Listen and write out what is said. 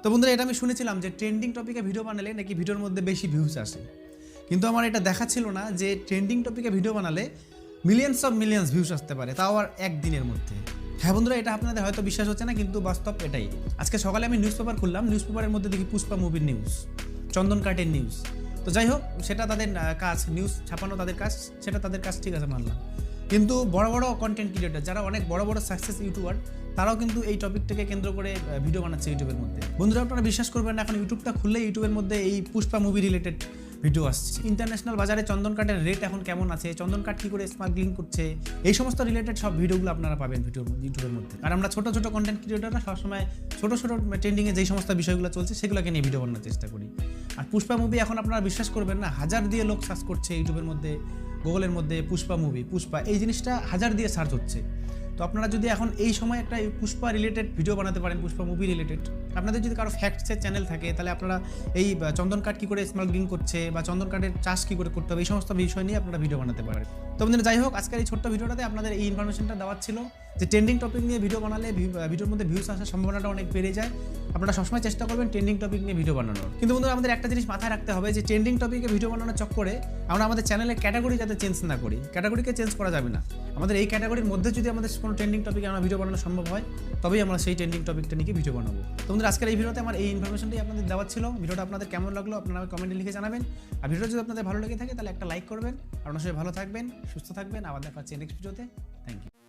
তো বন্ধুরা, এটা আমি শুনেছিলাম যে ট্রেন্ডিং টপিকে ভিডিও বানালে নাকি ভিডিওর মধ্যে বেশি ভিউজ আসে, কিন্তু আমার এটা দেখা ছিল না যে ট্রেন্ডিং টপিকে ভিডিও বানালে মিলিয়ন্স ভিউজ আসতে পারে, তাও আর একদিনের মধ্যে। হ্যাঁ বন্ধুরা, এটা আপনাদের হয়তো বিশ্বাস হচ্ছে না, কিন্তু বাস্তব এটাই। আজকে সকালে আমি নিউজ পেপার খুললাম, নিউজ পেপারের মধ্যে দেখি পুষ্পা মুভির নিউজ, চন্দন কাঠের নিউজ। তো যাই হোক, সেটা তাদের কাজ, নিউজ ছাপানো তাদের কাজ, সেটা তাদের কাজ, ঠিক আছে, মানলাম। কিন্তু বড় বড় কন্টেন্ট ক্রিয়েটার, যারা অনেক বড় বড় সাকসেস ইউটিউবার, তারাও কিন্তু এই টপিকটাকে কেন্দ্র করে ভিডিও বানাচ্ছে ইউটিউবের মধ্যে। বন্ধুরা, আপনারা বিশ্বাস করবেন না, এখন ইউটিউবটা খুললে ইউটিউবের মধ্যে এই পুষ্পা মুভি রিলেটেড ভিডিও আসছে। ইন্টারন্যাশনাল বাজারে চন্দন কাঠের রেট এখন কেমন আছে, চন্দন কাঠ কী করে স্মাগলিং করছে, এই সমস্ত রিলেটেড সব ভিডিওগুলো আপনারা পাবেন ইউটিউবের মধ্যে। আর আমরা ছোটো ছোটো কন্টেন্ট ক্রিয়েটাররা সবসময় ছোটো ছোটো ট্রেন্ডিংয়ে যেই সমস্ত বিষয়গুলো চলছে সেগুলোকে নিয়ে ভিডিও বানানোর চেষ্টা করি। আর পুষ্পা মুভি এখন আপনারা বিশ্বাস করবেন না, 1000 দিয়ে লোক সার্চ করছে ইউটিউবের মধ্যে, গুগলের মধ্যে পুষ্পা মুভি, পুষ্পা, এই জিনিসটা 1000 দিয়ে সার্চ হচ্ছে। তো আপনারা যদি এখন এই সময় একটা পুষ্পা রিলেটেড ভিডিও বানাতে পারেন, পুষ্পা মুভি রিলেটেড, আপনাদের যদি কারো ফ্যাক্টসের চ্যানেল থাকে, তাহলে আপনারা এই চন্দন কাঠ কী করে স্মাগলিং করছে বা চন্দন কাঠের চাষ কী করে করতে হবে, এই সমস্ত বিষয় নিয়ে আপনারা ভিডিও বানাতে পারেন। তো বন্ধুরা, যাই হোক, আজকের এই ছোট্ট ভিডিওটাতে আপনাদের এই ইনফরমেশনটা দেওয়ার ছিল যে ট্রেন্ডিং টপিক নিয়ে ভিডিও বানালে ভিডিওর মধ্যে ভিউজ আসার সম্ভাবনাটা অনেক বেড়ে যায়। আপনারা সবসময় চেষ্টা করবেন ট্রেন্ডিং টপিক নিয়ে ভিডিও বানানোর। কিন্তু বন্ধুরা, আমাদের একটা জিনিস মাথায় রাখতে হবে যে ট্রেন্ডিং টপিকে ভিডিও বানানোর চক্করে আমরা আমাদের চ্যানেলের ক্যাটাগরি যাতে চেঞ্জ না করি। ক্যাটাগরিকে চেঞ্জ করা যাবে না। আমাদের এই ক্যাটাগরির মধ্যে যদি আমাদের কোনো ট্রেন্ডিং টপিকে আমরা ভিডিও বানানো সম্ভব হয়, তবেই আমরা সেই ট্রেন্ডিং টপিকটা নিয়ে ভিডিও বানাবো। তো বন্ধুরা, আজকের এই ভিডিওতে আমার এই ইনফরমেশনটাই আপনাদের দেওয়ার ছিল। ভিডিওটা আপনাদের কেমন লাগলো আপনারা কমেন্টে লিখে জানাবেন। আর ভিডিওটা যদি আপনাদের ভালো লেগে থাকে তাহলে একটা লাইক করবেন। আপনার সবাই ভালো থাকবেন, সুস্থ থাকবেন। আবার দেখা হচ্ছে নেক্সট ভিডিওতে। Thank you.